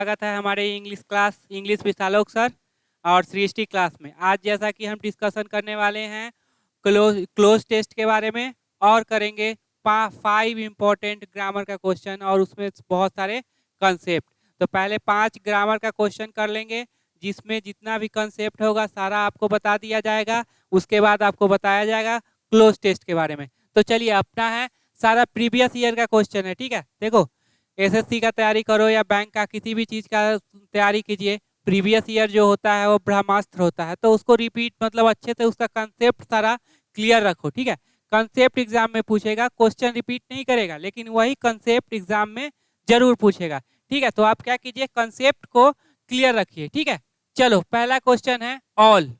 स्वागत है हमारे इंग्लिश क्लास इंग्लिश विशालोक सर और सृष्टि क्लास में। आज जैसा कि हम डिस्कशन करने वाले हैं क्लोज टेस्ट के बारे में और करेंगे 5 इम्पोर्टेंट ग्रामर का क्वेश्चन और उसमें बहुत सारे कंसेप्ट। तो पहले 5 ग्रामर का क्वेश्चन कर लेंगे जिसमें जितना भी कंसेप्ट होगा सारा आपको बता दिया जाएगा। उसके बाद आपको बताया जाएगा क्लोज टेस्ट के बारे में। तो चलिए, अपना है सारा प्रीवियस ईयर का क्वेश्चन है। ठीक है, देखो एसएससी का तैयारी करो या बैंक का किसी भी चीज का तैयारी कीजिए, प्रीवियस ईयर जो होता है वो ब्रह्मास्त्र होता है। तो उसको रिपीट मतलब अच्छे से उसका कंसेप्ट सारा क्लियर रखो। ठीक है, कंसेप्ट एग्जाम में पूछेगा, क्वेश्चन रिपीट नहीं करेगा लेकिन वही कंसेप्ट एग्जाम में जरूर पूछेगा। ठीक है, तो आप क्या कीजिए, कंसेप्ट को क्लियर रखिए। ठीक है, चलो पहला क्वेश्चन है ऑल।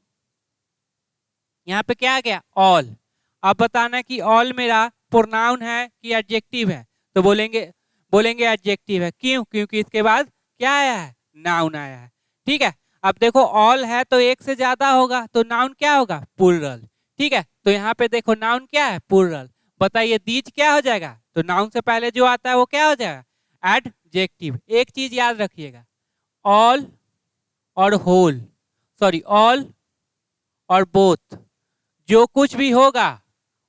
यहाँ पे क्या आ गया, ऑल। अब बताना कि ऑल मेरा प्रोनाउन है कि एडजेक्टिव है। तो बोलेंगे एडजेक्टिव है। क्यों? क्योंकि इसके बाद क्या आया है, नाउन आया है। ठीक है, अब देखो ऑल है तो एक से ज्यादा होगा तो नाउन क्या होगा, प्लूरल। ठीक है, तो यहाँ पे देखो नाउन क्या है, प्लूरल। बताइए दीज क्या हो जाएगा, तो नाउन से पहले जो आता है वो क्या हो जाएगा, एडजेक्टिव। एक चीज याद रखिएगा, ऑल और होल, सॉरी ऑल और बोथ, जो कुछ भी होगा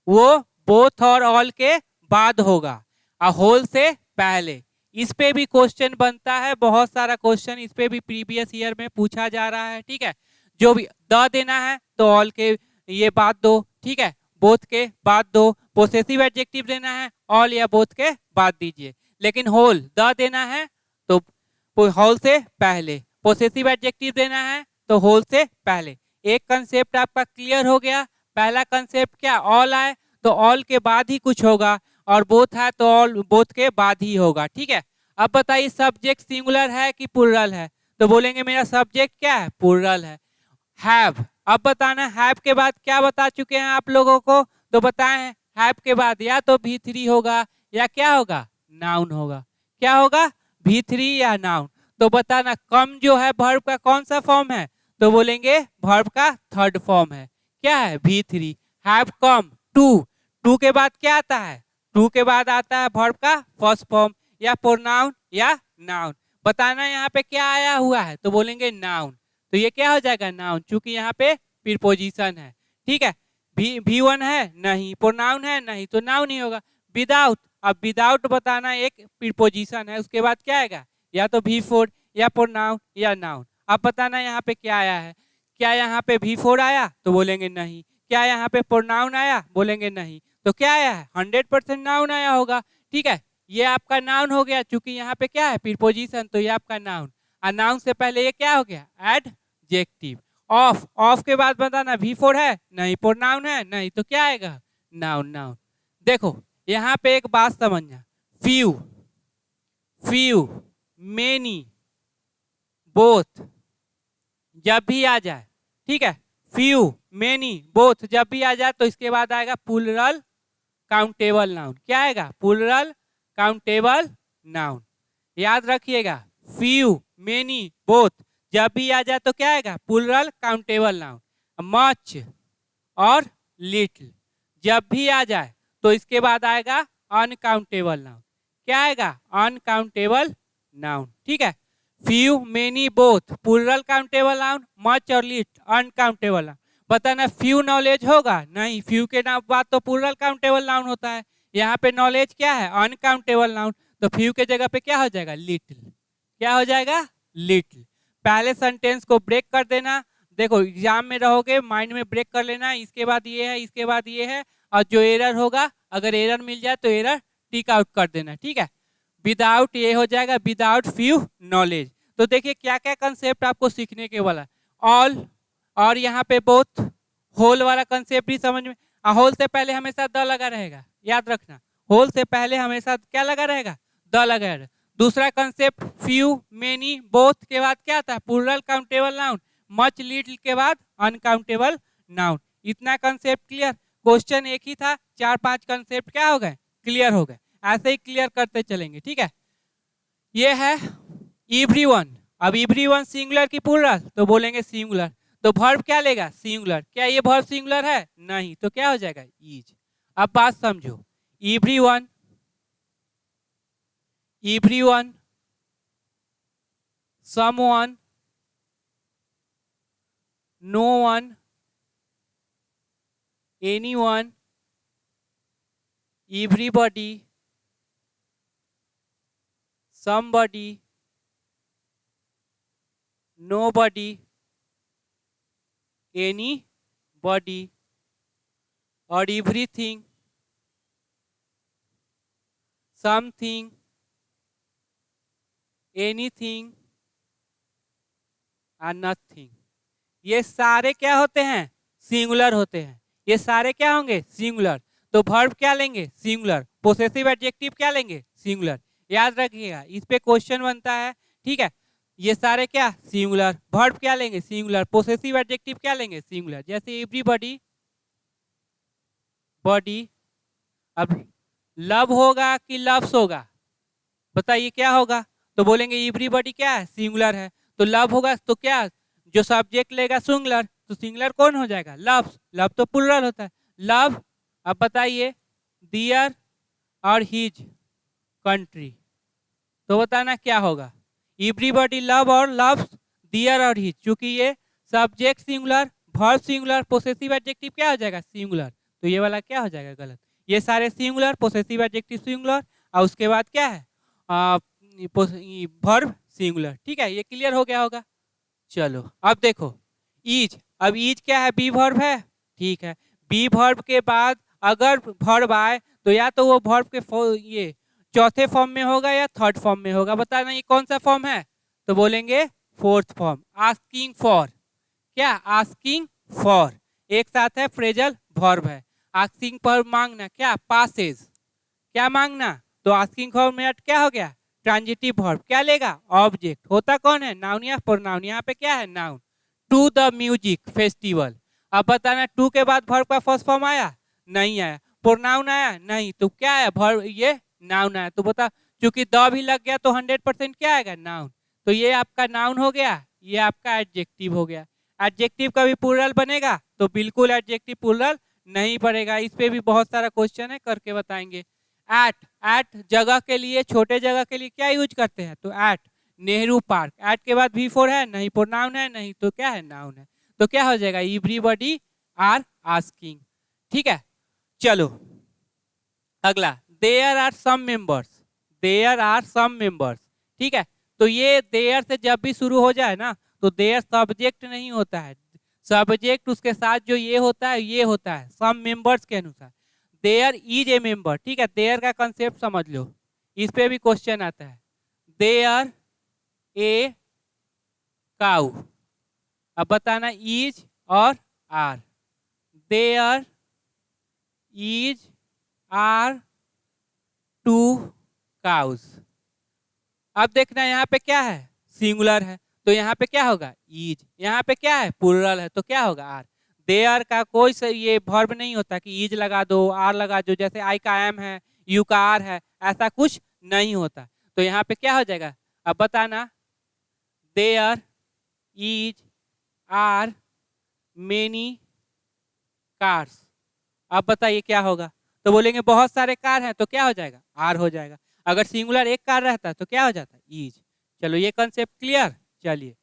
वो बोथ और ऑल के बाद होगा और होल से पहले। इस पे भी क्वेश्चन बनता है, बहुत सारा क्वेश्चन इस पे भी प्रीवियस ईयर में पूछा जा रहा है। ठीक है, जो भी द देना है तो ऑल के ये बात दो। ठीक है, बोथ के बाद दो। पोसेसिव एडजेक्टिव देना है, ऑल या बोथ के बाद दीजिए। लेकिन होल द देना है तो होल से पहले, पोसेसिव एडजेक्टिव देना है तो होल से पहले। एक कंसेप्ट आपका क्लियर हो गया। पहला कंसेप्ट क्या, ऑल आए तो ऑल के बाद ही कुछ होगा और बोथ है तो ऑल बोथ के बाद ही होगा। ठीक है, अब बताइए सब्जेक्ट सिंगुलर है कि प्लूरल है, तो बोलेंगे मेरा सब्जेक्ट क्या है, प्लूरल है। हैव, अब बताना हैव के बाद क्या बता चुके हैं आप लोगों को, तो बताएं हैव के बाद या तो V3 होगा या क्या होगा, नाउन होगा। क्या होगा, V3 या नाउन। तो बताना कम जो है वर्ब का कौन सा फॉर्म है, तो बोलेंगे वर्ब का थर्ड फॉर्म है। क्या है, V3। हैव कम, टू के बाद क्या आता है, टू के बाद आता है वर्ब का फर्स्ट फॉर्म या प्रोनाउन या नाउन। बताना यहाँ पे क्या आया हुआ है, तो बोलेंगे नाउन। तो ये क्या हो जाएगा, नाउन, चूंकि यहाँ पे प्रीपोजिशन है। ठीक है, V1 है नहीं, प्रोनाउन है नहीं, तो नाउन ही होगा। विदाउट, अब विदाउट बताना एक प्रीपोजिशन है, उसके बाद क्या आएगा, या तो V4 या प्रोनाउन या नाउन। अब बताना यहाँ पे क्या आया है, क्या यहाँ पे V4 आया, तो बोलेंगे नहीं। क्या यहाँ पे प्रोनाउन आया, बोलेंगे नहीं। तो क्या आया है, 100% नाउन आया होगा। ठीक है, ये आपका नाउन हो गया, चूंकि यहाँ पे क्या है प्रीपोजिशन, तो ये आपका नाउन। और नाउन से पहले ये क्या हो गया, एडजेक्टिव। ऑफ, ऑफ के बाद बताना V4 है नहीं, प्रोनाउन है नहीं, तो क्या आएगा, नाउन। नाउन देखो यहाँ पे एक बात समझना, फ्यू, फ्यू, मेनी, बोथ जब भी आ जाए, ठीक है, फ्यू, मेनी, बोथ जब भी आ जाए तो इसके बाद आएगा प्लूरल काउंटेबल नाउन। क्या आएगा, प्लूरल काउंटेबल नाउन। याद रखिएगा, फ्यू, मेनी, बोथ जब भी आ जाए तो क्या आएगा, प्लूरल काउंटेबल नाउन। मच और लिटिल जब भी आ जाए तो इसके बाद आएगा अनकाउंटेबल नाउन। क्या आएगा, अनकाउंटेबल नाउन। ठीक है, few, many, both plural countable noun, much और लिटिल अनकाउंटेबल नाउन। बताना फ्यू नॉलेज होगा नहीं, फ्यू के नाम बाद तो प्लूरल काउंटेबल नाउन होता है। यहाँ पे नॉलेज क्या है, अनकाउंटेबल नाउन, तो फ्यू के जगह पे क्या हो जाएगा, लिटिल। क्या हो जाएगा, लिटिल। पहले सेंटेंस को ब्रेक कर देना। देखो एग्जाम में रहोगे, माइंड में ब्रेक कर लेना, इसके बाद ये है, इसके बाद ये है, और जो एरर होगा, अगर एरर मिल जाए तो एरर टिक आउट कर देना। ठीक है, विदाउट ये हो जाएगा, विदाउट फ्यू नॉलेज। तो देखिए क्या क्या कंसेप्ट आपको सीखने के वाला, ऑल और यहाँ पे बोथ, होल वाला कंसेप्ट भी समझ में। होल से पहले हमेशा द लगा रहेगा, याद रखना, होल से पहले हमेशा क्या लगा रहेगा, द लगा रहेगा। दूसरा कंसेप्ट फ्यू, मेनी, बोथ के बाद क्या आता है, plural countable noun, much, little के बाद अनकाउंटेबल नाउन। इतना कंसेप्ट क्लियर, क्वेश्चन एक ही था, 4-5 कंसेप्ट क्या हो गए, क्लियर हो गए। ऐसे ही क्लियर करते चलेंगे। ठीक है, ये है एवरीवन। अब एवरीवन सिंगुलर की प्लूरल, तो बोलेंगे सिंगुलर। तो वर्ब क्या लेगा, सिंगुलर। क्या ये वर्ब सिंगुलर है, नहीं, तो क्या हो जाएगा, इज। अब बात समझो, everyone, everyone, someone, no one, anyone, everybody, somebody, nobody, anybody, or everything, something, anything, और नथिंग। ये सारे क्या होते हैं? सिंगुलर होते हैं। ये सारे क्या होंगे? सिंगुलर। तो वर्ब क्या लेंगे? सिंगुलर। पोसेसिव एडजेक्टिव क्या लेंगे? सिंगुलर। याद रखिएगा, इस पे क्वेश्चन बनता है, ठीक है। ये सारे क्या? सिंगुलर। वर्ब क्या लेंगे? सिंगुलर। पोसेसिव एडजेक्टिव क्या लेंगे? सिंगुलर। जैसे एवरीबॉडी, बॉडी। अब लव होगा कि लव्स होगा? बताइए क्या होगा? तो बोलेंगे एवरीबॉडी क्या है? सिंगुलर है। तो लव होगा तो क्या? जो सब्जेक्ट लेगा सिंगुलर, तो सिंगुलर कौन हो जाएगा? लव। लव तो प्लुरल होता है। लव। अब बताइए डियर और हिज कंट्री, तो बताना क्या होगा? एवरीबॉडी लव और लव्स डियर और हिज। चूंकि ये subject singular, verb singular, possessive adjective क्या हो जाएगा? सिंगुलर। तो ये वाला क्या हो जाएगा? गलत। ये सारे सिंगुलर, पोसेसिव एडजेक्टिव सिंगुलर, और उसके बाद क्या है? Verb singular. ठीक है, ये क्लियर हो गया होगा। चलो अब देखो ईज। अब ईज क्या है? बी वर्ब है, ठीक है। बी वर्ब के बाद अगर वर्ब आए तो या तो वो वर्ब के ये चौथे फॉर्म में होगा या थर्ड फॉर्म में होगा। बताना ये कौन सा फॉर्म है? तो बोलेंगे फोर्थ फॉर्म। आस्किंग फॉर, क्या? Asking for. एक साथ है, फ्रेजल वर्ब है। आस्किंग पर मांगना, क्या? पासेज। क्या मांगना? तो आस्किंग फॉर में क्या हो गया? Transitive verb. क्या लेगा? ऑब्जेक्ट। होता कौन है? नाउन या प्रोनाउन? यहाँ पे क्या है? Noun. To the music festival. अब बताना टू के बाद वर्ब का फर्स्ट फॉर्म आया? नहीं आया। प्रोनाउन आया? नहीं। तो क्या है? वर्ब, ये नाउन आया। तो बता, क्योंकि द भी लग गया तो 100% क्या आएगा? नाउन। तो ये आपका नाउन हो गया, ये आपका एडजेक्टिव हो गया। एडजेक्टिव का भी प्लुरल बनेगा? तो बिल्कुल एडजेक्टिव प्लुरल नहीं पड़ेगा। इस पे भी बहुत सारा क्वेश्चन है, करके बताएंगे। एट, एट जगह के लिए, छोटे जगह के लिए क्या यूज करते हैं? तो एट। नेहरू पार्क। एट के बाद V4 है? नहीं। प्रोनाउन है? नहीं। तो क्या है? नाउन है। तो क्या हो जाएगा? Everybody are asking. ठीक है, चलो अगला। There are some members. There are some members, ठीक है। तो ये देयर से जब भी शुरू हो जाए ना, तो देयर सब्जेक्ट नहीं होता है। सब्जेक्ट उसके साथ जो ये होता है, ये होता है सम मेंबर्स के अनुसार। देयर इज ए मेंबर, ठीक है। देयर का कंसेप्ट समझ लो, इस पे भी क्वेश्चन आता है। There a cow. अब बताना इज और are. There is are two cows. अब देखना यहाँ पे क्या है? सिंगुलर है, तो यहाँ पे क्या होगा? इज। यहाँ पे क्या है? प्लुरल है, तो क्या होगा? आर। देयर का कोई से ये वर्ब नहीं होता कि इज लगा दो, आर लगा दो, जैसे आई का एम है, यू का आर है, ऐसा कुछ नहीं होता। तो यहाँ पे क्या हो जाएगा? अब बताना there is are many cars. अब बताइए क्या होगा? तो बोलेंगे बहुत सारे कार हैं, तो क्या हो जाएगा? आर हो जाएगा। अगर सिंगुलर एक कार रहता है तो क्या हो जाता है? इज। चलो ये कंसेप्ट क्लियर। चलिए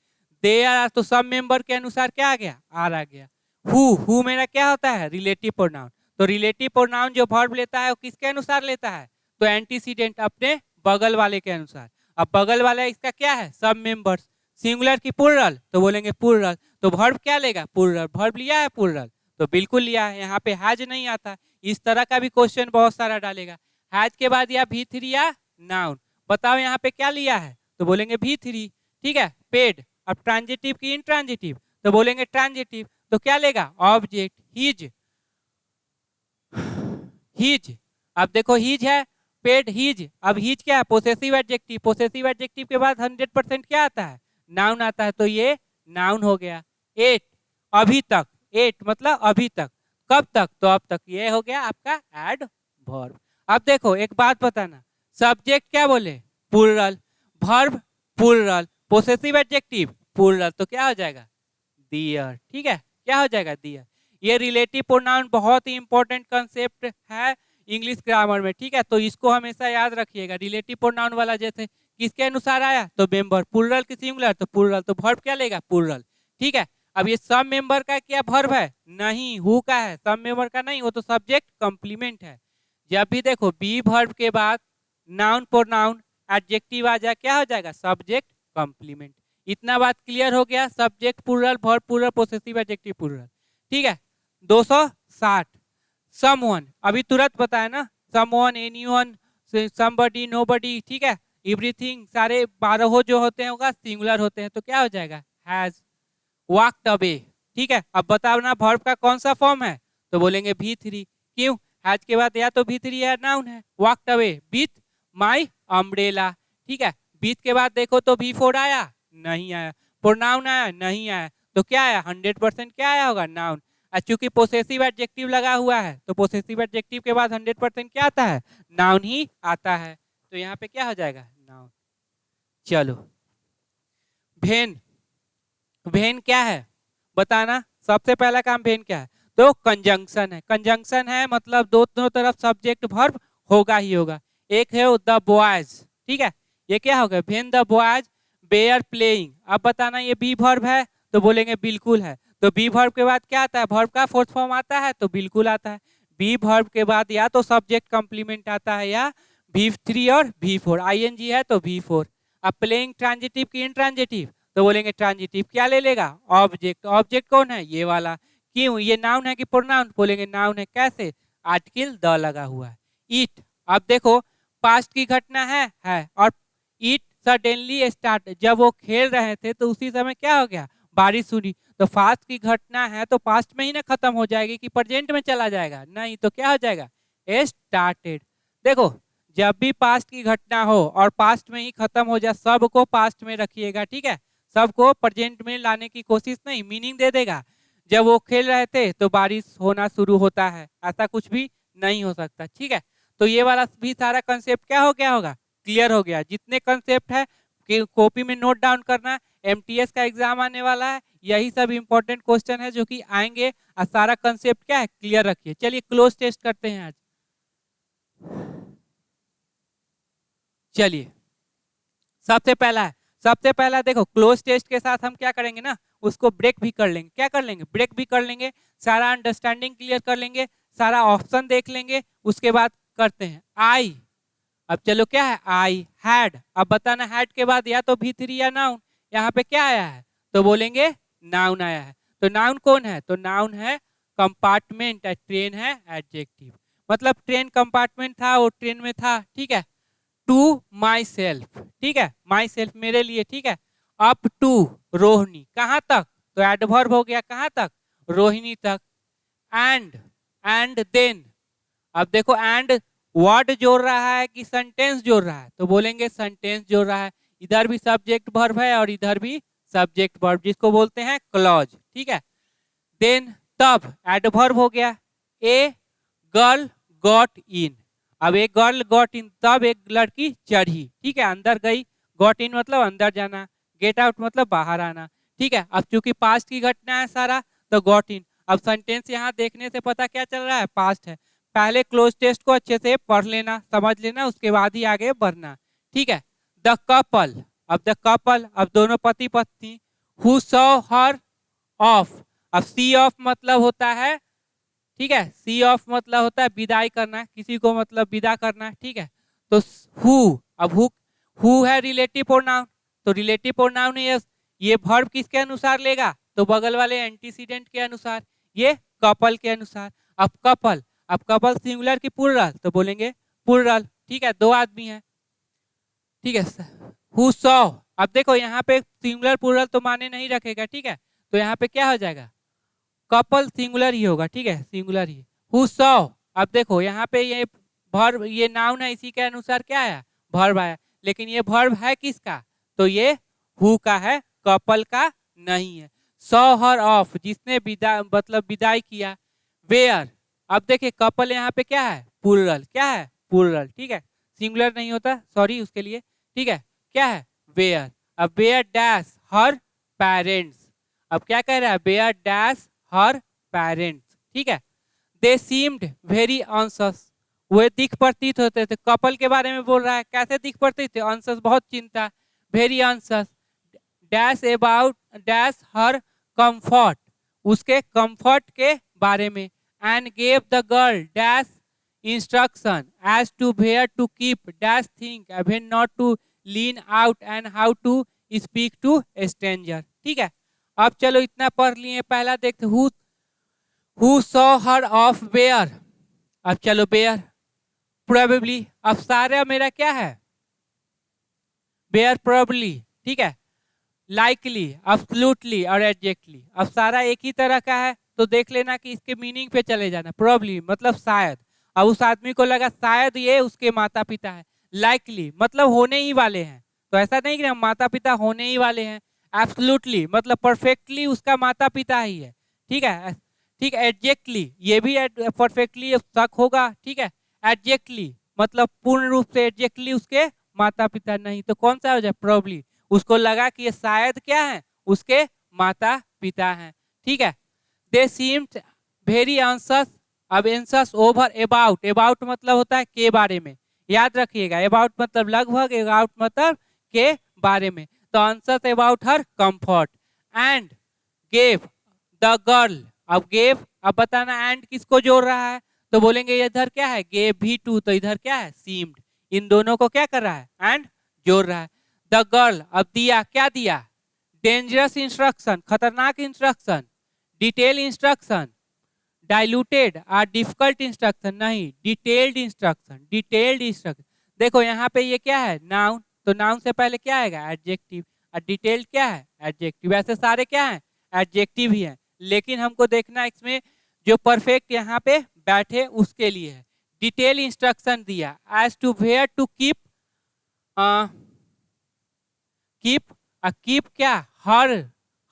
देयर आर, तो सब मेंबर के अनुसार क्या आ गया? आर आ गया। हु मेरा क्या होता है? Relative pronoun. तो रिलेटिव प्रोनाउन जो वर्ब लेता है वो किसके अनुसार लेता है? तो एंटीसीडेंट, अपने बगल वाले के अनुसार। अब बगल वाला इसका क्या है? सब मेंबर्स। सिंगुलर की प्लुरल? तो बोलेंगे प्लुरल। तो वर्ब क्या लेगा? प्लुरल। वर्ब लिया है प्लुरल? तो बिल्कुल लिया है। यहाँ पे हैज नहीं आता। इस तरह का भी क्वेश्चन बहुत सारा डालेगा। हैज के बाद या V3 या नाउन। बताओ यहाँ पे क्या लिया है? तो बोलेंगे V3, ठीक है। पेड। अब ट्रांजिटिव की इंट्रांजिटिव, तो बोलेंगे ट्रांजिटिव। तो क्या लेगा? ऑब्जेक्ट। His, his. अब देखो हिज है, पेड हिज। अब हिज क्या है? Possessive adjective. पोसेसिव एडजेक्टिव के बाद 100% क्या आता है? नाउन आता है, तो ये नाउन हो गया। एट, अभी तक। एट मतलब अभी तक। कब तक? तो अब तक। ये हो गया आपका एड वर्ब। अब देखो एक बात बताना, सब्जेक्ट क्या बोले? Plural. Verb plural. Possessive adjective plural, तो क्या हो जाएगा? दियर। ठीक है, क्या हो जाएगा? दियर। ये रिलेटिव प्रोनाउन बहुत ही इंपॉर्टेंट कंसेप्ट है इंग्लिश ग्रामर में, ठीक है। तो इसको हमेशा याद रखिएगा। रिलेटिव प्रोनाउन वाला जैसे किसके अनुसार आया, तो मेंबर। प्लूरल की सिंगुलर तो प्लूरल, तो वर्ब क्या लेगा, प्लूरल। ठीक है, अब ये सब मेंबर का क्या वर्ब है, नहीं, हु का है, सब मेंबर का नहीं, वो तो सब्जेक्ट कंप्लीमेंट है। जब भी देखो बी वर्ब के बाद नाउन प्रोनाउन एडजेक्टिव आ जाए, क्या हो जाएगा, सब्जेक्ट कंप्लीमेंट। इतना बात क्लियर हो गया, subject plural, verb plural, possessive adjective plural. ठीक है, 260 समवन, अभी तुरंत बताया ना, समवन, एनीवन, समबडी, नोबडी, ठीक है, एवरीथिंग, सारे 12 जो होते हैं होगा सिंगुलर होते हैं, तो क्या हो जाएगा, हैज वॉक्ड अवे। ठीक है, अब बताओ ना वर्ब का कौन सा फॉर्म है, तो बोलेंगे V3। क्यों, हैज के बाद या तो V3 या नाउन है, walked away with my umbrella. ठीक है, विथ के बाद देखो तो V4 आया, नहीं आया, प्रोनाउन आया, नहीं आया, तो क्या आया, 100% क्या आया होगा, नाउन। चूंकि पोसेसिव एडजेक्टिव लगा हुआ है, तो पोसेसिव एडजेक्टिव के बाद 100% क्या आता है, नाउन ही आता है, तो यहाँ पे क्या हो जाएगा, नाउन। चलो, भेन, भेन क्या है बताना, सबसे पहला काम भेन क्या है, तो कंजंक्शन है। कंजंक्शन है मतलब दोनों तरफ सब्जेक्ट वर्ब होगा ही होगा। एक है द बॉयज, ठीक है, ये क्या होगा, भेन द बॉयज बेयर प्लेइंग। अब बताना ये बी वर्ब है, तो बोलेंगे बिल्कुल है, तो बी वर्ब के बाद क्या आता है, वर्ब का फोर्थ फॉर्म आता है, तो बिल्कुल आता है। बी वर्ब के बाद या तो सब्जेक्ट कंप्लीमेंट आता है या V3 और V4, ING है तो V4। अब प्लेइंग ट्रांजिटिव की इंट्रांजिटिव, तो बोलेंगे ट्रांजिटिव क्या ले लेगा, ऑब्जेक्ट। ऑब्जेक्ट कौन है, ये वाला। क्यों, ये नाउन है कि प्रोनाउन, बोलेंगे नाउन है, कैसे, आर्टिकल द लगा हुआ है। ईट, अब देखो पास्ट की घटना है और ईट सडनली स्टार्ट, जब वो खेल रहे थे तो उसी समय क्या हो गया, बारिश हुई, तो पास्ट की घटना है तो पास्ट में ही ना खत्म हो जाएगी कि प्रेजेंट में चला जाएगा, नहीं, तो क्या हो जाएगा, स्टार्टेड। देखो जब भी पास्ट की घटना हो और पास्ट में ही खत्म हो जाए, सबको पास्ट में रखिएगा, ठीक है, सबको प्रेजेंट में लाने की कोशिश नहीं, मीनिंग दे देगा। जब वो खेल रहे थे तो बारिश होना शुरू होता है, ऐसा कुछ भी नहीं हो सकता। ठीक है, तो ये वाला भी सारा कंसेप्ट क्या हो गया होगा, क्लियर हो गया। जितने कंसेप्ट है कि कॉपी में नोट डाउन करना, MTS का एग्जाम आने वाला है, यही सब इंपॉर्टेंट क्वेश्चन है जो कि आएंगे, और सारा कंसेप्ट क्या है क्लियर रखिए। चलिए क्लोज टेस्ट करते हैं आज। चलिए सबसे पहला देखो, क्लोज टेस्ट के साथ हम क्या करेंगे ना, उसको ब्रेक भी कर लेंगे। क्या कर लेंगे, ब्रेक भी कर लेंगे, सारा अंडरस्टैंडिंग क्लियर कर लेंगे, सारा ऑप्शन देख लेंगे, उसके बाद करते हैं आई। अब चलो क्या है, आई हैड, अब बताना हैड के बाद या तो V3 या नाउन, यहाँ पे क्या आया है, तो बोलेंगे नाउन आया है। तो नाउन कौन है, तो नाउन है कंपार्टमेंट, ट्रेन है एडजेक्टिव, मतलब ट्रेन कंपार्टमेंट था, वो ट्रेन में था। ठीक है, टू माई सेल्फ, ठीक है, माई सेल्फ मेरे लिए, ठीक है। अप टू रोहिणी, कहाँ तक, तो एडवर्ब हो गया, कहाँ तक, रोहिणी तक। एंड देन, अब देखो एंड वर्ड जोड़ रहा है कि सेंटेंस जोड़ रहा है, तो बोलेंगे सेंटेंस जोड़ रहा है। इधर भी सब्जेक्ट वर्ब है और इधर भी सब्जेक्ट वर्ब, जिसको बोलते हैं क्लॉज। ठीक है, देन तब एडवर्ब हो गया। ए गर्ल गॉट इन, अब एक गर्ल गॉट इन, तब एक लड़की चढ़ी, ठीक है, अंदर गई। गॉट इन मतलब अंदर जाना, गेट आउट मतलब बाहर आना। ठीक है, अब चूंकि पास्ट की घटना है सारा, तो गॉट इन। अब सेंटेंस यहाँ देखने से पता क्या चल रहा है, पास्ट है। पहले क्लोज टेस्ट को अच्छे से पढ़ लेना, समझ लेना, उसके बाद ही आगे बढ़ना। ठीक है, द कपल, अब द कपल, अब दोनों पति पत्नी, हु सॉ हर ऑफ, अब सी ऑफ मतलब होता है, ठीक है, सी ऑफ मतलब होता है विदाई करना, किसी को मतलब विदा करना। ठीक है, तो हु, अब हु है रिलेटिव प्रोनाउन, तो रिलेटिव प्रोनाउन ये वर्ब किसके अनुसार लेगा, तो बगल वाले एंटीसीडेंट के अनुसार, ये कपल के अनुसार। अब कपल सिंगुलर की प्लूरल, तो बोलेंगे प्लूरल। ठीक है, दो आदमी है। ठीक है, हु सॉ, अब देखो यहाँ पे सिंगुलर प्लूरल तो माने नहीं रखेगा, ठीक है, तो यहाँ पे क्या हो जाएगा, कपल सिंगुलर ही होगा। ठीक है, सिंगुलर ही। हु सॉ, अब देखो यहाँ पे ये वर्ब, ये नाउन है, इसी के अनुसार क्या आया, वर्ब आया, लेकिन ये वर्ब है किसका, तो ये हु का है, कपल का नहीं है। सॉ हर ऑफ, जिसने विदा मतलब विदाई किया। वेयर, अब देखिए कपल यहाँ पे क्या है, प्लूरल, क्या है, प्लूरल। ठीक है, सिंगुलर नहीं होता, सॉरी उसके लिए। ठीक है, क्या है, वेयर। अब वेयर डैश हर पेरेंट्स, अब क्या कह रहा है, वेयर डैश हर पेरेंट्स। ठीक है, दे सीम्ड वेरी anxious, वे दिख प्रतीत होते थे। कपल के बारे में बोल रहा है, कैसे दिख प्रतीत थे? अंशस बहुत चिंता, very anxious, dash about dash her comfort, उसके कंफर्ट के बारे में, and gave the girl dash instruction as to where to keep dash think when not to lean out and how to speak to stranger. ठीक है, अब चलो इतना पढ़ लिए। पहला देखते, who saw her off where. अब चलो बेयर, प्रोबेबली। अब सारा मेरा क्या है? Bare, probably. ठीक है, लाइकली, अब्सोल्युटली और एग्जैक्टली। अब सारा एक ही तरह का है, तो देख लेना कि इसके मीनिंग पे चले जाना। प्रोबेबली मतलब शायद, अब उस आदमी को लगा शायद ये उसके माता पिता है। लाइकली मतलब होने ही वाले हैं, तो ऐसा नहीं कि हम माता पिता होने ही वाले हैं। एब्सोल्युटली मतलब परफेक्टली उसका माता पिता ही है। ठीक है, ठीक है। एग्जैक्टली ये भी परफेक्टली शक होगा। ठीक है, एग्जैक्टली मतलब पूर्ण रूप से एग्जैक्टली उसके माता पिता नहीं, तो कौन सा हो जाए? प्रोबेबली। उसको लगा कि ये शायद क्या है? उसके माता पिता हैं। ठीक है, दे सीम्ड वेरी एंशियस। अब एंशियस ओवर अबाउट, अबाउट मतलब होता है के बारे में, याद रखिएगा। अबाउट मतलब लगभग, अबाउट मतलब के बारे में। तो anxious about her comfort, and gave the girl. अब गेव, अब बताना एंड किसको जोड़ रहा है, तो बोलेंगे इधर क्या है? गेव भी टू, तो इधर क्या है? सीम्ड। इन दोनों को क्या कर रहा है? एंड जोड़ रहा है। द गर्ल, अब दिया, क्या दिया? डेंजरस इंस्ट्रक्शन, खतरनाक इंस्ट्रक्शन। डिटेल इंस्ट्रक्शन, डाइल्यूटेड और डिफिकल्ट इंस्ट्रक्शन नहीं, डिटेल्ड इंस्ट्रक्शन, डिटेल्ड इंस्ट्रक्शन। देखो यहाँ पे ये क्या है? नाउन, तो नाउन से पहले क्या आएगा? एडजेक्टिव। और डिटेल्ड क्या है? एडजेक्टिव। ऐसे सारे क्या है? एडजेक्टिव ही है, लेकिन हमको देखना इसमें जो परफेक्ट यहाँ पे बैठे उसके लिए है। डिटेल इंस्ट्रक्शन दिया, as to where to keep, keep, keep क्या?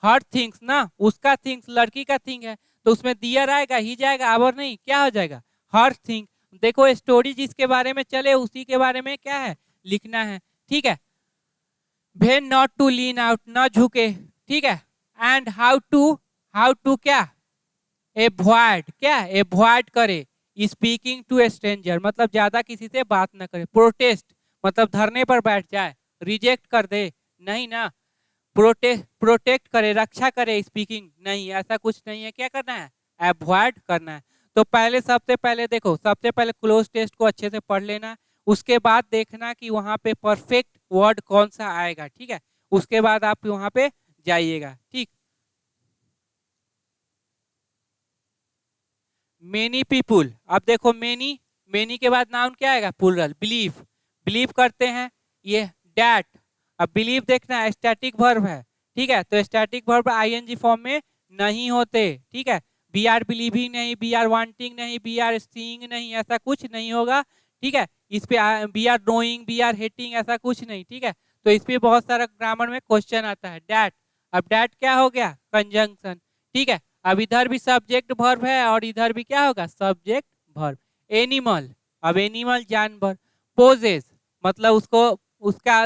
हर थिंग्स ना, उसका थिंग्स, लड़की का थिंग है, तो उसमें दियर आएगा, ही जाएगा, आवर नहीं, क्या हो जाएगा? हर थिंग। देखो स्टोरी जिसके बारे में चले उसी के बारे में क्या है? लिखना है। ठीक है, when not to lean out, न झुके। ठीक है, एंड हाउ टू क्या? एवॉइड, क्या? एवॉइड करे स्पीकिंग टू स्ट्रेंजर, मतलब ज्यादा किसी से बात ना करे। प्रोटेस्ट मतलब धरने पर बैठ जाए, रिजेक्ट कर दे, नहीं ना। प्रोटेक्ट करे, रक्षा करे, स्पीकिंग नहीं, ऐसा कुछ नहीं है। क्या करना है? अवॉइड करना है। तो पहले, सबसे पहले देखो, सबसे पहले क्लोज टेस्ट को अच्छे से पढ़ लेना, उसके बाद देखना कि वहां पे परफेक्ट वर्ड कौन सा आएगा। ठीक है, उसके बाद आप वहां पे जाइएगा। ठीक, मेनी पीपुल। अब देखो मेनी, मेनी के बाद नाउन क्या आएगा? प्लूरल। बिलीव, बिलीव करते हैं, ये डैट। अब बिलीव देखना है, स्टैटिक वर्ब है। ठीक है, तो स्टैटिक वर्ब आईएनजी फॉर्म में नहीं होते। ठीक है, बी आर बिलीविंग नहीं, बी आर वांटिंग नहीं, बी आर सीइंग नहीं, ऐसा कुछ नहीं होगा। ठीक है, इस पे be are knowing, be are hating, ऐसा कुछ नहीं। ठीक है, तो इस पे बहुत सारा ग्रामर में क्वेश्चन आता है। डैट, अब डैट क्या हो गया? कंजंक्शन। ठीक है, अब इधर भी सब्जेक्ट वर्ब है और इधर भी क्या होगा? Subject verb. एनिमल, अब एनिमल जानवर। पोजेस मतलब उसको, उसका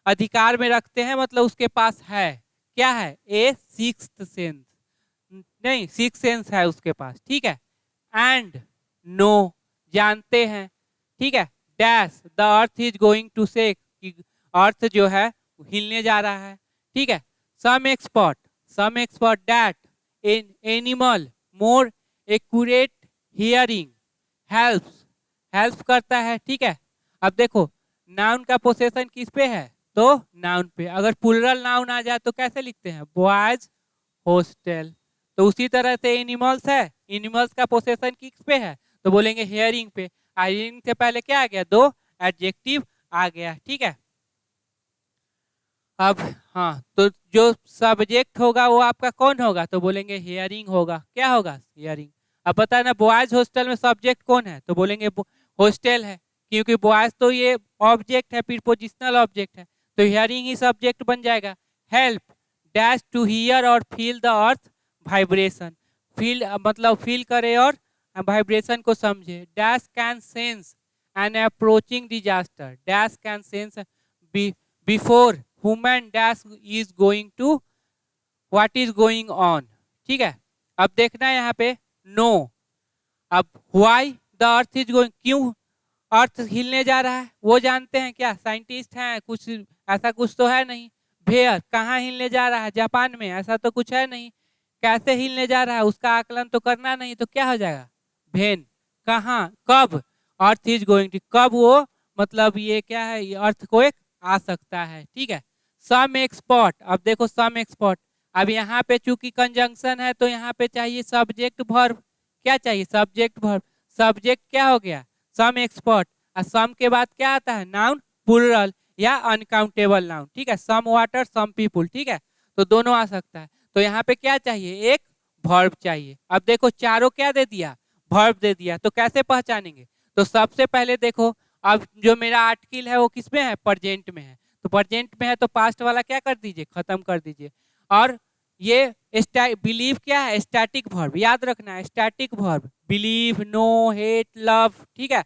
अधिकार में रखते हैं, मतलब उसके पास है, क्या है? ए सिक्स्थ सेंस, नहीं, सिक्स सेंस है उसके पास। ठीक है, एंड नो जानते हैं। ठीक है, dash the earth is going to shake, earth जो है हिलने जा रहा है। ठीक है, some expert that animal more accurate hearing helps, help करता है। ठीक है, अब देखो नाउन का पोसेशन किस पे है? तो नाउन पे। अगर प्लूरल नाउन आ जाए तो कैसे लिखते हैं? Boys hostel. तो उसी तरह से एनिमल्स है, एनिमल्स का पोसेशन किस पे है? तो बोलेंगे हियरिंग पे। हियरिंग से पहले क्या आ गया? दो एडजेक्टिव आ गया। ठीक है, अब हाँ, तो जो सब्जेक्ट होगा वो आपका कौन होगा? तो बोलेंगे हियरिंग होगा। क्या होगा? हियरिंग। अब बताना बॉयज हॉस्टल में सब्जेक्ट कौन है? तो बोलेंगे हॉस्टल है, क्योंकि बॉयज तो ये ऑब्जेक्ट है, प्रीपोजिशनल ऑब्जेक्ट है, तो हियरिंग ही सब्जेक्ट बन जाएगा। हेल्प डैश टू हियर और feel the earth vibration, feel मतलब फील करे और वाइब्रेशन को समझे। Dash can sense an approaching disaster, dash can sense before human dash is going to what is going on. ठीक है, अब देखना है यहाँ पे नो। अब why the earth is going, क्यों अर्थ हिलने जा रहा है, वो जानते हैं क्या? साइंटिस्ट हैं कुछ? ऐसा कुछ तो है नहीं। वेयर, कहाँ हिलने जा रहा है? जापान में, ऐसा तो कुछ है नहीं। कैसे हिलने जा रहा है उसका आकलन तो करना नहीं, तो क्या हो जाएगा? वेन, कहाँ, कब अर्थ इज गोइंग टू, कब वो, मतलब ये क्या है, ये अर्थ को एक आ सकता है, ठीक है। सम एक्सपर्ट, अब देखो सम एक्सपर्ट, अब यहाँ पे चूंकि कंजंक्शन है तो यहाँ पे चाहिए सब्जेक्ट वर्ब। क्या चाहिए? Subject verb. सब्जेक्ट क्या हो गया? Some expert. और सम के बाद क्या आता है? नाउन प्लूरल या अनकाउंटेबल नाउन, ठीक है। सम वाटर, सम पीपुल, ठीक है। तो दोनों आ सकता है। तो यहाँ पे क्या चाहिए? एक वर्ब चाहिए। अब देखो चारों क्या दे दिया? वर्ब दे दिया। तो कैसे पहचानेंगे? तो सबसे पहले देखो, अब जो मेरा आर्टिकल है वो किसमें है? प्रेजेंट में है। तो प्रेजेंट में है तो पास्ट वाला क्या कर दीजिए? खत्म कर दीजिए। और ये बिलीव क्या है? स्टैटिक वर्ब, याद रखना है, static verb. Believe, know, hate, love, ठीक है।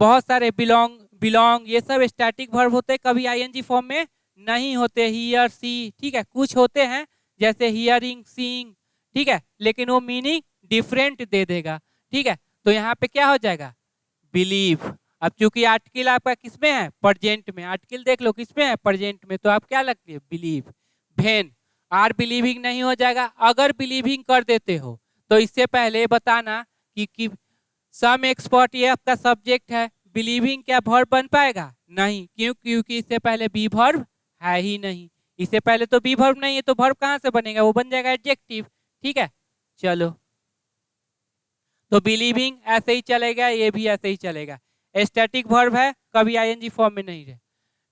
बहुत सारे बिलोंग, बिलोंग, ये सब स्टैटिक वर्ब होते हैं, कभी आईएनजी फॉर्म में नहीं होते। हियर, सी, ठीक है, कुछ होते हैं जैसे हियरिंग, सीइंग, ठीक है, लेकिन वो मीनिंग डिफरेंट दे देगा, ठीक है। तो यहाँ पे क्या हो जाएगा? बिलीव। अब चूंकि आर्टिकल आपका किसमें है? प्रेजेंट में। आर्टिकल देख लो किसमें है? प्रेजेंट में। तो आप क्या लगती है? बिलीव। भेन, आर बिलीविंग नहीं हो जाएगा। अगर बिलीविंग कर देते हो तो इससे पहले बताना कि सम एक्सपर्ट ये आपका सब्जेक्ट है, बिलीविंग क्या वर्ब बन पाएगा? नहीं, क्यों? क्योंकि इससे पहले बी वर्ब है ही नहीं। इससे पहले तो बी वर्ब नहीं है, तो वर्ब कहां से बनेगा? वो बन जाएगा एडजेक्टिव, ठीक है। चलो, तो बिलीविंग ऐसे ही चलेगा, ये भी ऐसे ही चलेगा। स्टैटिक वर्ब है, कभी आईएनजी फॉर्म में नहीं रहे।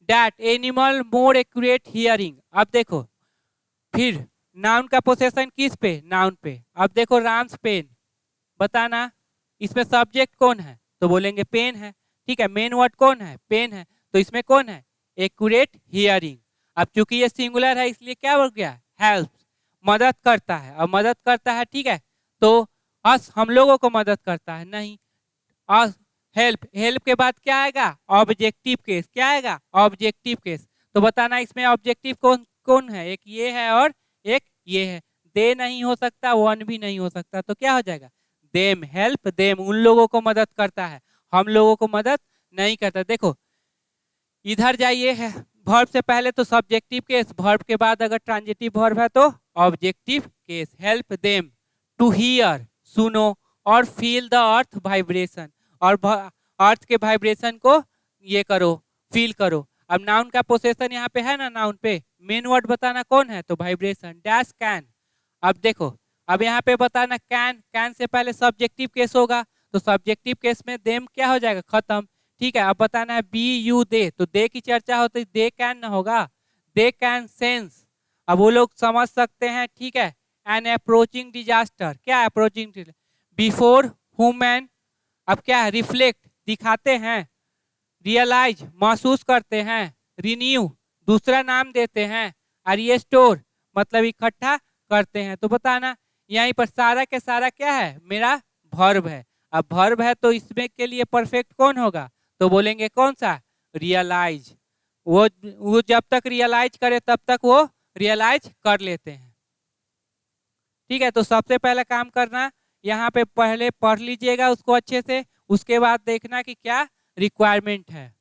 That animal more accurate hearing. अब देखो फिर नाउन का पोसेशन किस पे? नाउन पे। अब देखो राम्स पेन, बताना इसमें सब्जेक्ट कौन है? तो बोलेंगे पेन है, ठीक है। मेन वर्ड कौन है? पेन है। तो इसमें कौन है? Accurate hearing. अब चूंकि ये सिंगुलर है इसलिए क्या हो गया? हेल्प, मदद करता है। अब मदद करता है, ठीक है, तो अस हम लोगों को मदद करता है? नहीं। अस, हेल्प, हेल्प के बाद क्या आएगा? Objective case. क्या आएगा? Objective case. तो बताना इसमें ऑब्जेक्टिव कौन कौन है? एक ये है और एक ये है। दे नहीं हो सकता, वन भी नहीं हो सकता, तो क्या हो जाएगा? देम, हेल्प देम, उन लोगों को मदद करता है, हम लोगों को मदद नहीं करता। देखो इधर जाइए, है वर्ब से पहले तो सब्जेक्टिव केस, वर्ब के बाद अगर ट्रांजिटिव वर्ब है तो objective case. Help them to hear, सुनो, और फील द अर्थ वाइब्रेशन, और अर्थ के वाइब्रेशन को ये करो, फील करो। अब नाउन का पोसेशन यहाँ पे है ना, नाउन पे मेन वर्ड बताना कौन है? तो वाइब्रेशन। Dash can. अब देखो, अब यहाँ पे बताना कैन, कैन से पहले सब्जेक्टिव केस होगा, तो सब्जेक्टिव केस में देम क्या हो जाएगा? खत्म, ठीक है। अब बताना है बी यू दे, तो दे की चर्चा होती, दे कैन ना होगा, दे कैन सेंस। अब वो लोग समझ सकते हैं, ठीक है। एन अप्रोचिंग डिजास्टर, क्या अप्रोचिंग? Before human. अब क्या है? रिफ्लेक्ट, दिखाते हैं। रियलाइज, महसूस करते हैं। रिन्यू, दूसरा नाम देते हैं। और ये स्टोर, मतलब इकट्ठा करते हैं। तो बताना यहीं पर सारा के सारा क्या है? मेरा वर्ब है। अब वर्ब है तो इसमें के लिए परफेक्ट कौन होगा? तो बोलेंगे कौन सा? रियलाइज। वो जब तक रियलाइज करे तब तक वो रियलाइज कर लेते हैं, ठीक है। तो सबसे पहला काम करना, यहाँ पे पहले पढ़ लीजिएगा उसको अच्छे से, उसके बाद देखना कि क्या रिक्वायरमेंट है।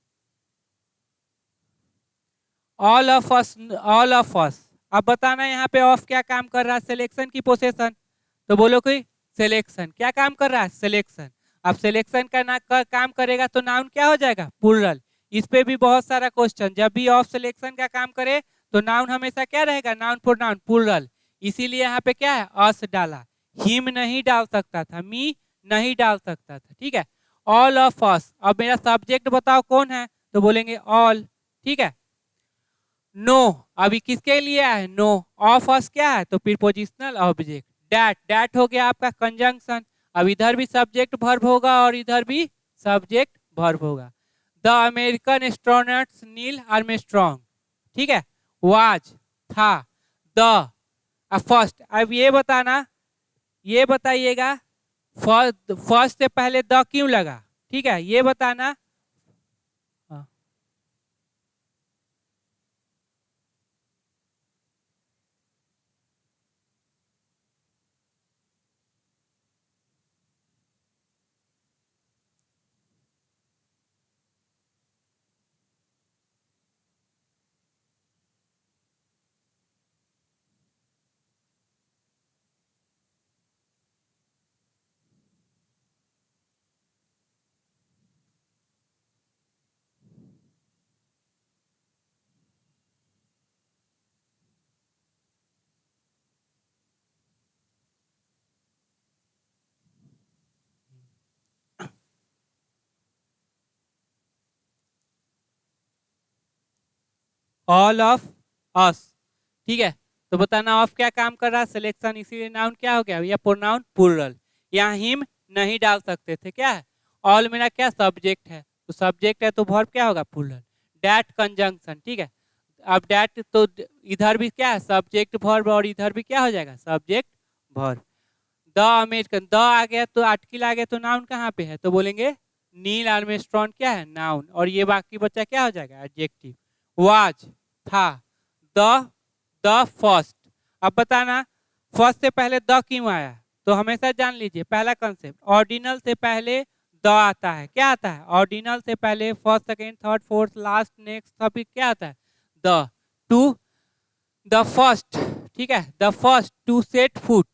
All of us, all of us. अब बताना यहाँ पे ऑफ क्या काम कर रहा है? सिलेक्शन की पोसेशन। तो बोलो कोई, सिलेक्शन क्या काम कर रहा है? सिलेक्शन। अब सिलेक्शन का काम करेगा तो नाउन क्या हो जाएगा? प्लूरल। इस पे भी बहुत सारा क्वेश्चन, जब भी ऑफ सिलेक्शन का काम करे तो नाउन हमेशा क्या रहेगा? Noun pronoun plural. इसीलिए यहाँ पे क्या है? अस डाला। हिम नहीं डाल सकता था, मी नहीं डाल सकता था, ठीक है। All of us. अब मेरा सब्जेक्ट बताओ कौन है? तो बोलेंगे ऑल, ठीक है। नो, अभी किसके लिए है? नो। ऑफ अस क्या है? तो प्रीपोजिशनल ऑब्जेक्ट। डैट, डैट हो गया आपका कंजंक्शन। अब इधर भी सब्जेक्ट वर्ब होगा और इधर भी सब्जेक्ट वर्ब होगा। The American astronauts Neil Armstrong, ठीक है, वाज, था। The, first. अब ये बताना, ये बताइएगा फर्स्ट से पहले द क्यों लगा? ठीक है, ये बताना। हाँ। ऑल ऑफ अस, ठीक है। तो बताना ऑफ क्या काम कर रहा है, सिलेक्शन, इसीलिए नाउन क्या हो गया, या प्रोनाउन प्लूरल। यहाँ हिम नहीं डाल सकते थे, क्या है, ऑल मेरा क्या सब्जेक्ट है, तो सब्जेक्ट है तो वर्ब क्या होगा, प्लूरल। डैट कंजंक्शन, ठीक है। अब डैट तो इधर भी क्या है, सब्जेक्ट वर्ब, और इधर भी क्या हो जाएगा, subject verb. The American, the आ गया तो आर्टिकल आ गया, तो नाउन कहाँ पे है, तो बोलेंगे नील आर्मस्ट्रॉन्ग क्या है, नाउन, और ये बाकी बच्चा क्या हो जाएगा, एडजेक्टिव। वाज, था। द द फर्स्ट, अब बताना फर्स्ट से पहले द क्यों आया, तो हमेशा जान लीजिए पहला कंसेप्ट, ऑर्डिनल से पहले द आता है, क्या आता है, ऑर्डिनल से पहले first second third fourth last next सभी क्या आता है, द। टू द फर्स्ट, ठीक है, the first to set foot,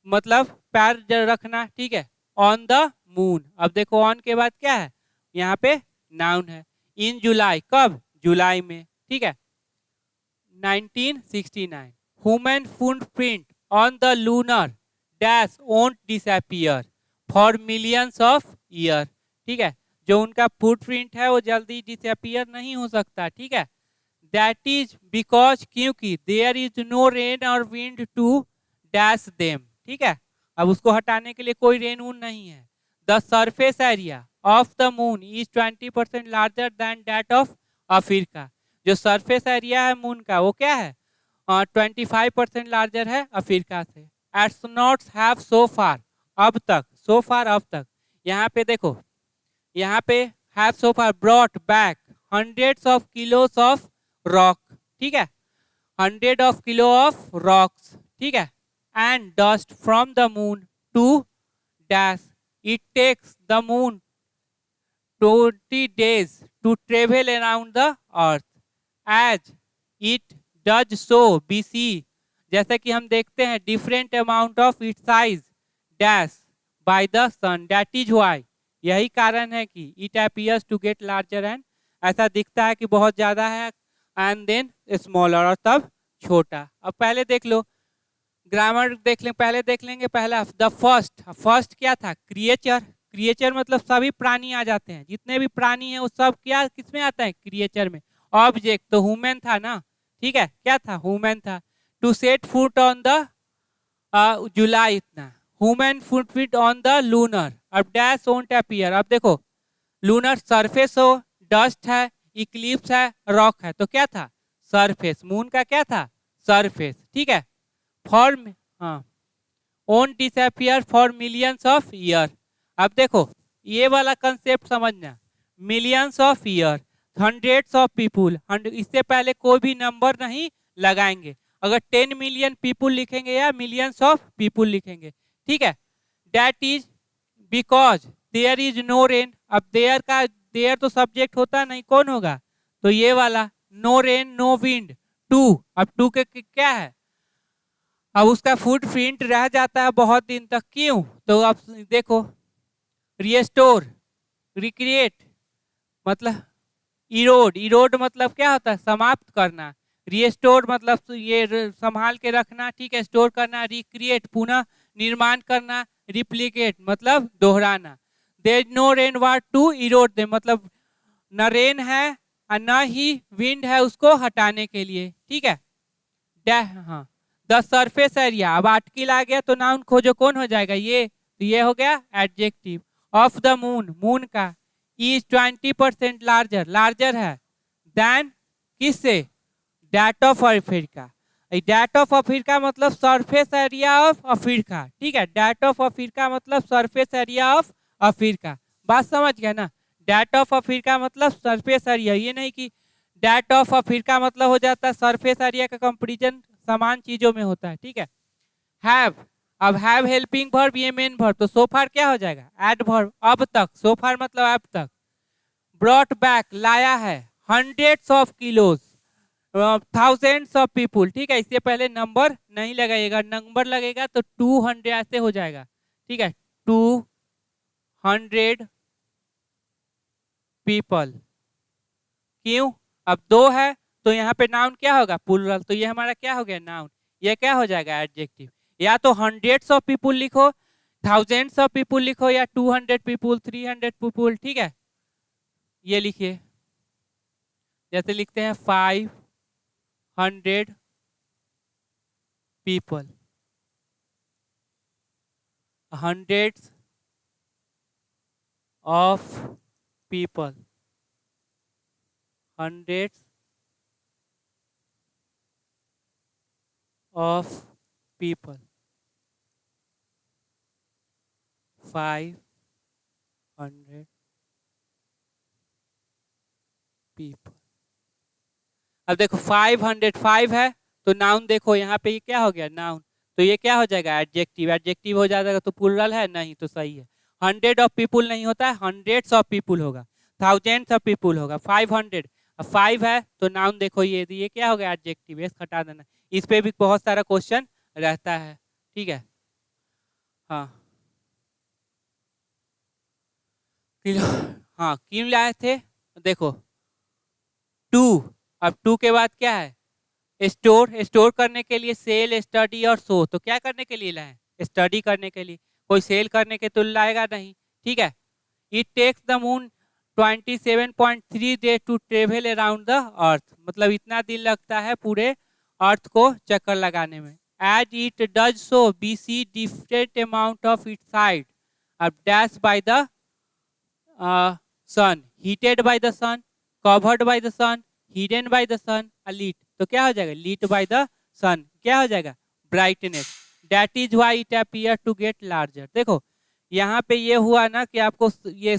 मतलब पैर रखना, ठीक है, ऑन द मून। अब देखो ऑन के बाद क्या है, यहाँ पे नाउन है। इन जुलाई, कब, जुलाई में, ठीक है। 1969, human footprint on the lunar dash won't disappear for millions of year, ठीक है, जो उनका फुटप्रिंट है वो जल्दी डिसअपीयर नहीं हो सकता, ठीक है। दैट इज बिकॉज, क्योंकि देयर इज नो रेन और विंड टू डैश देम, ठीक है। अब उसको हटाने के लिए कोई रेन वून नहीं है। The surface area of the moon is 20% larger than that of Africa, जो सरफेस एरिया है मून का वो क्या है, 25% लार्जर है अफ्रीका से। एस्ट्रोनॉट्स हैव सो फार, अब तक, सो फार अब तक, यहाँ पे देखो, यहाँ पे have so far brought back hundreds of kilos of rock, ठीक है, 100 ऑफ किलो ऑफ रॉक्स, ठीक है, and dust from the moon to dash, it takes the moon 20 days to travel around the earth as it does so we see, जैसे कि हम देखते हैं different amount of it size dash by the sun, that is why, यही कारण है कि it appears to get larger and, ऐसा दिखता है कि बहुत ज्यादा है, एंड देन स्मॉलर, और तब छोटा। अब पहले देख लो, ग्रामर देख लें, पहले देख लेंगे, पहला द फर्स्ट, फर्स्ट क्या था, क्रिएचर, क्रिएचर मतलब सभी प्राणी आ जाते हैं, जितने भी प्राणी हैं वो सब क्या किसमें आता है, क्रिएचर में। ऑब्जेक्ट तो ह्यूमन था ना, ठीक है, क्या था, ह्यूमन था। To set foot on the July, इतना human foot on the lunar, अब डैश वोंट अपीयर, अब देखो लूनर सरफेस हो, डस्ट है, इक्लिप्स है, रॉक है, तो क्या था, सरफेस, मून का क्या था, सरफेस, ठीक है। फॉर, हाँ, own disappear for millions of year, अब देखो ये वाला कंसेप्ट समझना, millions of year, hundreds of people, इससे पहले कोई भी नंबर नहीं लगाएंगे, अगर 10 मिलियन पीपुल लिखेंगे या मिलियंस ऑफ पीपुल लिखेंगे, ठीक है। That is because there is no rain, अब देयर का, देयर तो सब्जेक्ट होता नहीं, कौन होगा, तो ये वाला, no rain no wind, to, अब टू के क्या है, अब उसका फुटप्रिंट रह जाता है बहुत दिन तक, क्यों, तो अब देखो रिस्टोर, रिक्रिएट, मतलब इरोड, इरोड मतलब क्या होता है, समाप्त करना, रिस्टोर मतलब तो ये संभाल के रखना, ठीक है, स्टोर करना, रिक्रिएट पुनः निर्माण करना, रिप्लिकेट मतलब दोहराना। There is no rain what to erode they, मतलब न रेन है और न ही विंड है उसको हटाने के लिए, ठीक है। हाँ, द सरफेस एरिया, अब आर्टिकल आ गया तो नाउन खोजो, कौन हो जाएगा, ये, तो ये हो गया adjective. Of the moon, moon का, इज 20% लार्जर, लार्जर है देन किससे, that of Africa, that of Africa मतलब सरफेस एरिया ऑफ अफ्रीका, ठीक है, डैट ऑफ अफ्रीका मतलब सरफेस एरिया ऑफ अफ्रीका, बात समझ गया ना। डैट ऑफ अफ्रीका मतलब सरफेस एरिया, ये नहीं कि डैट ऑफ अफ्रीका मतलब हो जाता है सरफेस एरिया का कंपेरिजन समान चीजों में होता है, ठीक है। हैव, अब हैव हेल्पिंग वर्ब, ये मेन वर्ब, तो सोफार क्या हो जाएगा, एडवर्ब, अब तक, सोफार मतलब अब तक। ब्रॉट बैक, लाया है, hundreds of kilos, thousands of people, ठीक है, इससे पहले नंबर नहीं लगाइएगा, नंबर लगेगा तो 200 ऐसे हो जाएगा, ठीक है, 200 पीपल, क्यों, अब दो है तो यहाँ पे नाउन क्या होगा, प्लूरल, तो ये हमारा क्या हो गया, नाउन, ये क्या हो जाएगा, एडजेक्टिव। या तो हंड्रेड्स ऑफ पीपुल लिखो, थाउजेंड्स ऑफ पीपुल लिखो, या 200 पीपुल, 300 पीपुल, ठीक है, ये लिखिए, जैसे लिखते हैं 5 100 people, hundreds of people, hundreds of people, 500 people। अब देखो 505 है तो नाउन, देखो यहाँ पे ये क्या हो गया, नाउन, तो ये क्या हो जाएगा, एडजेक्टिव। एडजेक्टिव हो जाएगा तो प्लूरल है नहीं, तो सही है। 100 ऑफ पीपुल नहीं होता है, हंड्रेड्स ऑफ पीपुल होगा, थाउजेंड्स ऑफ पीपुल होगा। 500, अब 5 है तो नाउन, देखो ये क्या हो गया, एडजेक्टिव, ये हटा देना। इस पे भी बहुत सारा क्वेश्चन रहता है, ठीक है। हाँ हाँ, क्यों लाए थे, देखो 2, अब 2 के बाद क्या है, स्टोर। स्टोर करने के लिए सेल, स्टडी और शो, तो क्या करने के लिए लाए, स्टडी करने के लिए। कोई सेल करने के तो लाएगा नहीं, ठीक है। It takes the moon 27.3 day to travel around the earth, मतलब इतना दिन लगता है पूरे अर्थ को चक्कर लगाने में। As it does so we see different amount of it side, अब dash by the sun, heated by the sun, covered by the sun, hidden by the sun, lit, तो क्या हो जाएगा, लीट बाय द सन, क्या हो जाएगा, brightness. That is why it appear to get larger. देखो यहाँ पे ये हुआ ना कि आपको ये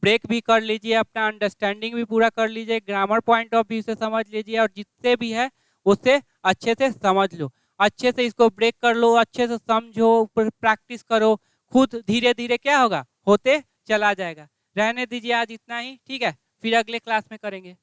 ब्रेक भी कर लीजिए, अपना अंडरस्टैंडिंग भी पूरा कर लीजिए, ग्रामर पॉइंट ऑफ व्यू से समझ लीजिए, और जितने भी है उससे अच्छे से समझ लो, अच्छे से इसको ब्रेक कर लो, अच्छे से समझो, प्रैक्टिस करो, खुद धीरे धीरे क्या होगा, होते चला जाएगा। रहने दीजिए आज इतना ही, ठीक है, फिर अगले क्लास में करेंगे।